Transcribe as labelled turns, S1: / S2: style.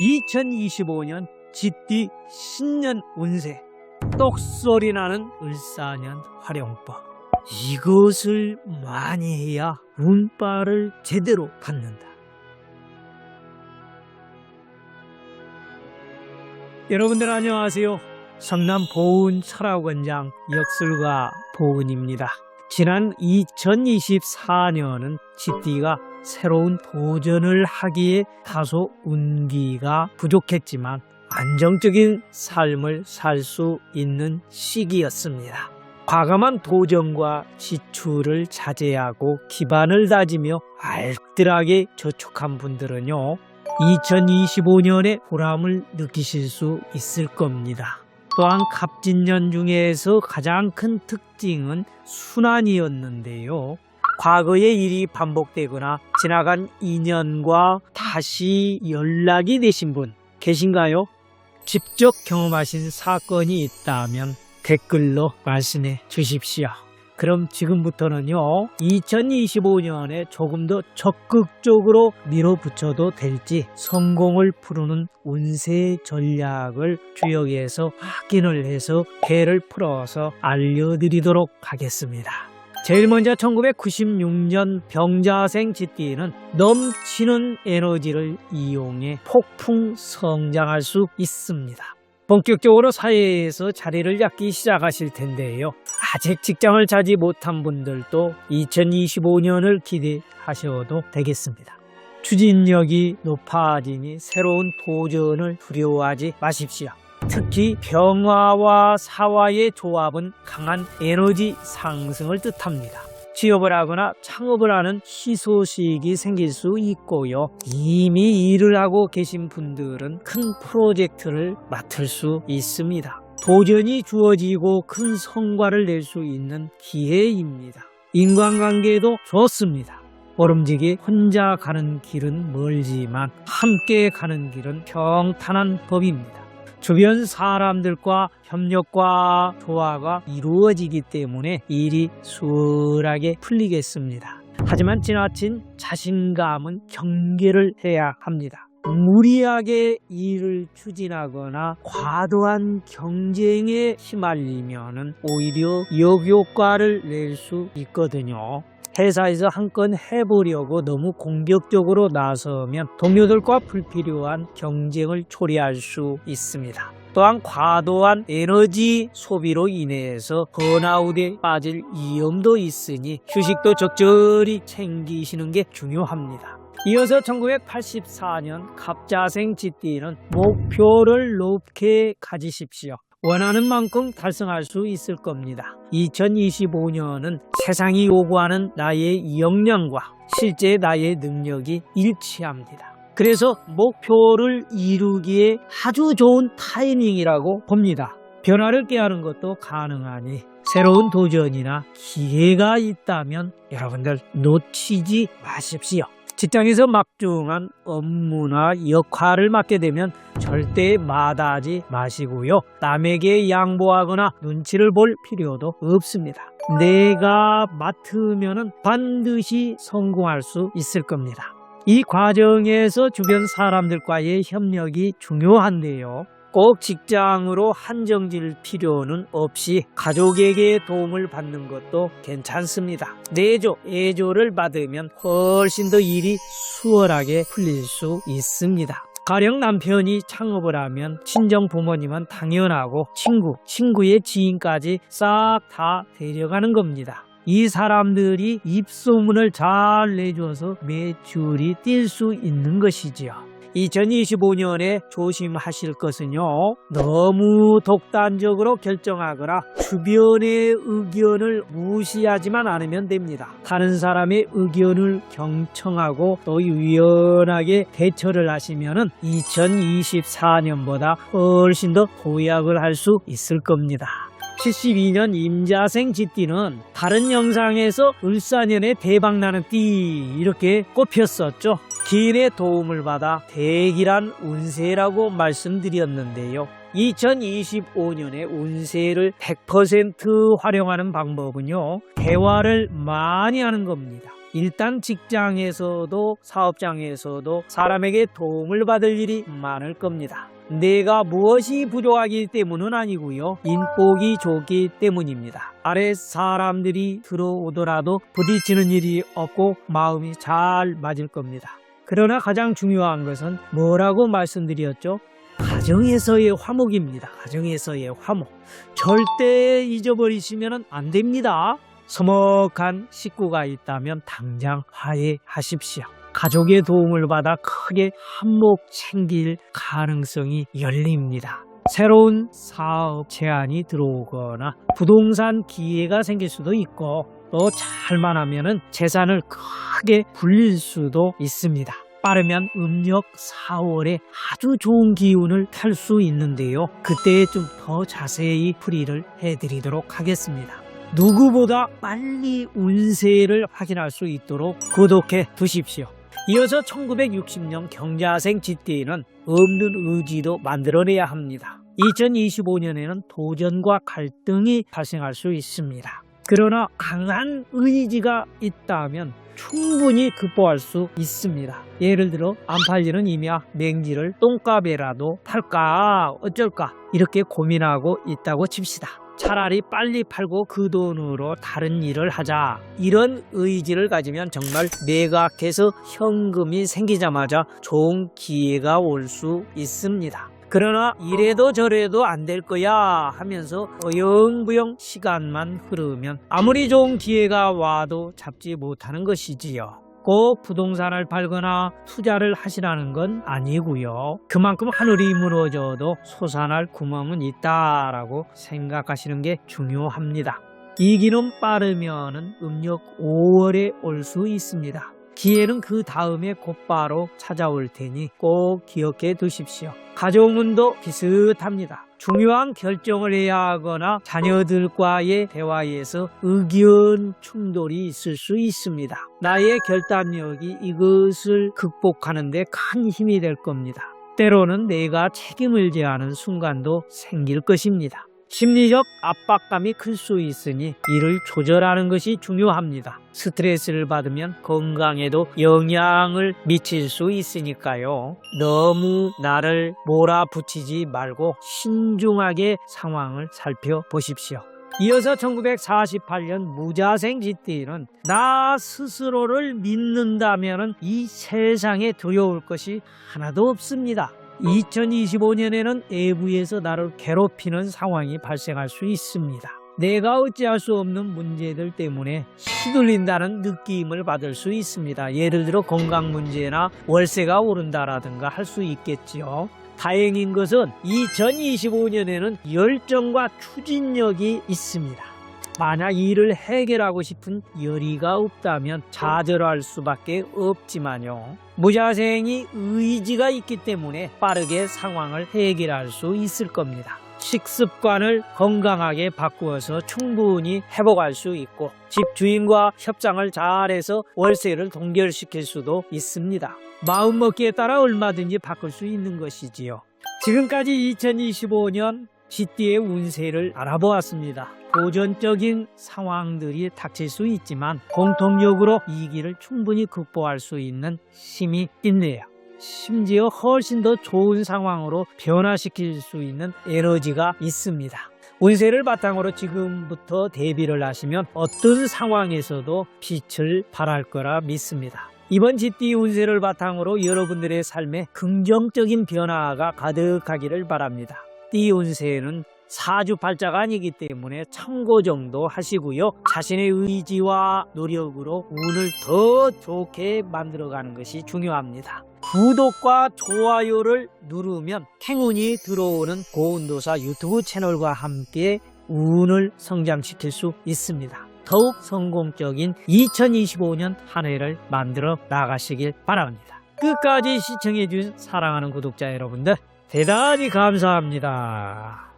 S1: 2025년 쥐띠 신년 운세, 똑소리 나는 을사년 활용법. 이것을 많이 해야 운빨을 제대로 받는다. 여러분들 안녕하세요. 성남 보은 철학원장 역술가 보은입니다. 지난 2024년은 쥐띠가 새로운 도전을 하기에 다소 운기가 부족했지만 안정적인 삶을 살 수 있는 시기였습니다. 과감한 도전과 지출을 자제하고 기반을 다지며 알뜰하게 저축한 분들은요, 2025년에 보람을 느끼실 수 있을 겁니다. 또한 갑진년 중에서 가장 큰 특징은 순환이었는데요. 과거의 일이 반복되거나 지나간 인연과 다시 연락이 되신 분 계신가요? 직접 경험하신 사건이 있다면 댓글로 말씀해 주십시오. 그럼 지금부터는요, 2025년에 조금 더 적극적으로 밀어붙여도 될지 성공을 부르는 운세 전략을 주역에서 확인을 해서 개를 풀어서 알려드리도록 하겠습니다. 제일 먼저 1996년 병자생 쥐띠는 넘치는 에너지를 이용해 폭풍 성장할 수 있습니다. 본격적으로 사회에서 자리를 잡기 시작하실 텐데요. 아직 직장을 차지 못한 분들도 2025년을 기대하셔도 되겠습니다. 추진력이 높아지니 새로운 도전을 두려워하지 마십시오. 특히 병화와 사화의 조합은 강한 에너지 상승을 뜻합니다. 취업을 하거나 창업을 하는 희소식이 생길 수 있고요. 이미 일을 하고 계신 분들은 큰 프로젝트를 맡을 수 있습니다. 도전이 주어지고 큰 성과를 낼 수 있는 기회입니다. 인간관계도 좋습니다. 모름지기 혼자 가는 길은 멀지만 함께 가는 길은 평탄한 법입니다. 주변 사람들과 협력과 조화가 이루어지기 때문에 일이 수월하게 풀리겠습니다. 하지만 지나친 자신감은 경계를 해야 합니다. 무리하게 일을 추진하거나 과도한 경쟁에 휘말리면 오히려 역효과를 낼 수 있거든요. 회사에서 한 건 해보려고 너무 공격적으로 나서면 동료들과 불필요한 경쟁을 초래할 수 있습니다. 또한 과도한 에너지 소비로 인해서 번아웃에 빠질 위험도 있으니 휴식도 적절히 챙기시는 게 중요합니다. 이어서 1984년 갑자생 쥐띠는 목표를 높게 가지십시오. 원하는 만큼 달성할 수 있을 겁니다. 2025년은 세상이 요구하는 나의 역량과 실제 나의 능력이 일치합니다. 그래서 목표를 이루기에 아주 좋은 타이밍이라고 봅니다. 변화를 꾀하는 것도 가능하니 새로운 도전이나 기회가 있다면 여러분들 놓치지 마십시오. 직장에서 막중한 업무나 역할을 맡게 되면 절대 마다하지 마시고요. 남에게 양보하거나 눈치를 볼 필요도 없습니다. 내가 맡으면 반드시 성공할 수 있을 겁니다. 이 과정에서 주변 사람들과의 협력이 중요한데요. 꼭 직장으로 한정질 필요는 없이 가족에게 도움을 받는 것도 괜찮습니다. 내조, 애조를 받으면 훨씬 더 일이 수월하게 풀릴 수 있습니다. 가령 남편이 창업을 하면 친정 부모님은 당연하고 친구의 지인까지 싹 다 데려가는 겁니다. 이 사람들이 입소문을 잘 내줘서 매출이 뛸 수 있는 것이지요. 2025년에 조심하실 것은요, 너무 독단적으로 결정하거나 주변의 의견을 무시하지만 않으면 됩니다. 다른 사람의 의견을 경청하고 또 유연하게 대처를 하시면 2024년보다 훨씬 더 도약을 할 수 있을 겁니다. 72년 임자생 쥐띠는 다른 영상에서 을사년에 대박나는 띠 이렇게 꼽혔었죠. 기인의 도움을 받아 대기란 운세라고 말씀드렸는데요. 2025년에 운세를 100% 활용하는 방법은요, 대화를 많이 하는 겁니다. 일단 직장에서도 사업장에서도 사람에게 도움을 받을 일이 많을 겁니다. 내가 무엇이 부족하기 때문은 아니고요. 인복이 좋기 때문입니다. 아래 사람들이 들어오더라도 부딪히는 일이 없고 마음이 잘 맞을 겁니다. 그러나 가장 중요한 것은 뭐라고 말씀드렸죠? 가정에서의 화목입니다. 가정에서의 화목. 절대 잊어버리시면 안 됩니다. 서먹한 식구가 있다면 당장 화해하십시오. 가족의 도움을 받아 크게 한몫 챙길 가능성이 열립니다. 새로운 사업 제안이 들어오거나 부동산 기회가 생길 수도 있고 또 잘만 하면 재산을 크게 불릴 수도 있습니다. 빠르면 음력 4월에 아주 좋은 기운을 탈 수 있는데요. 그때 좀 더 자세히 풀이를 해드리도록 하겠습니다. 누구보다 빨리 운세를 확인할 수 있도록 구독해 두십시오. 이어서 1960년 경자생 쥐띠는 없는 의지도 만들어내야 합니다. 2025년에는 도전과 갈등이 발생할 수 있습니다. 그러나 강한 의지가 있다면 충분히 극복할 수 있습니다. 예를 들어 안 팔리는 임야 맹지를 똥값에라도 팔까 어쩔까 이렇게 고민하고 있다고 칩시다. 차라리 빨리 팔고 그 돈으로 다른 일을 하자. 이런 의지를 가지면 정말 매각해서 현금이 생기자마자 좋은 기회가 올 수 있습니다. 그러나 이래도 저래도 안 될 거야 하면서 어영부영 시간만 흐르면 아무리 좋은 기회가 와도 잡지 못하는 것이지요. 꼭 부동산을 팔거나 투자를 하시라는 건 아니고요. 그만큼 하늘이 무너져도 솟아날 구멍은 있다라고 생각하시는 게 중요합니다. 이 기는 빠르면 음력 5월에 올 수 있습니다. 기회는 그 다음에 곧바로 찾아올 테니 꼭 기억해 두십시오. 가족운도 비슷합니다. 중요한 결정을 해야 하거나 자녀들과의 대화에서 의견 충돌이 있을 수 있습니다. 나의 결단력이 이것을 극복하는 데 큰 힘이 될 겁니다. 때로는 내가 책임을 져야 하는 순간도 생길 것입니다. 심리적 압박감이 클 수 있으니 이를 조절하는 것이 중요합니다. 스트레스를 받으면 건강에도 영향을 미칠 수 있으니까요. 너무 나를 몰아붙이지 말고 신중하게 상황을 살펴보십시오. 이어서 1948년 무자생 쥐띠는 나 스스로를 믿는다면 이 세상에 두려울 것이 하나도 없습니다. 2025년에는 외부에서 나를 괴롭히는 상황이 발생할 수 있습니다. 내가 어찌할 수 없는 문제들 때문에 휘둘린다는 느낌을 받을 수 있습니다. 예를 들어 건강 문제나 월세가 오른다라든가 할 수 있겠지요. 다행인 것은 2025년에는 열정과 추진력이 있습니다. 만약 이를 해결하고 싶은 열의가 없다면 좌절할 수밖에 없지만요. 무자생이 의지가 있기 때문에 빠르게 상황을 해결할 수 있을 겁니다. 식습관을 건강하게 바꾸어서 충분히 회복할 수 있고 집주인과 협상을 잘해서 월세를 동결시킬 수도 있습니다. 마음먹기에 따라 얼마든지 바꿀 수 있는 것이지요. 지금까지 2025년 쥐띠의 운세를 알아보았습니다. 도전적인 상황들이 닥칠 수 있지만 공통적으로 이 길을 충분히 극복할 수 있는 힘이 있네요. 심지어 훨씬 더 좋은 상황으로 변화시킬 수 있는 에너지가 있습니다. 운세를 바탕으로 지금부터 대비를 하시면 어떤 상황에서도 빛을 발할 거라 믿습니다. 이번 쥐띠 운세를 바탕으로 여러분들의 삶에 긍정적인 변화가 가득하기를 바랍니다. 띠 운세는 사주팔자가 아니기 때문에 참고 정도 하시고요. 자신의 의지와 노력으로 운을 더 좋게 만들어가는 것이 중요합니다. 구독과 좋아요를 누르면 행운이 들어오는 고운도사 유튜브 채널과 함께 운을 성장시킬 수 있습니다. 더욱 성공적인 2025년 한 해를 만들어 나가시길 바랍니다. 끝까지 시청해준 사랑하는 구독자 여러분들 대단히 감사합니다.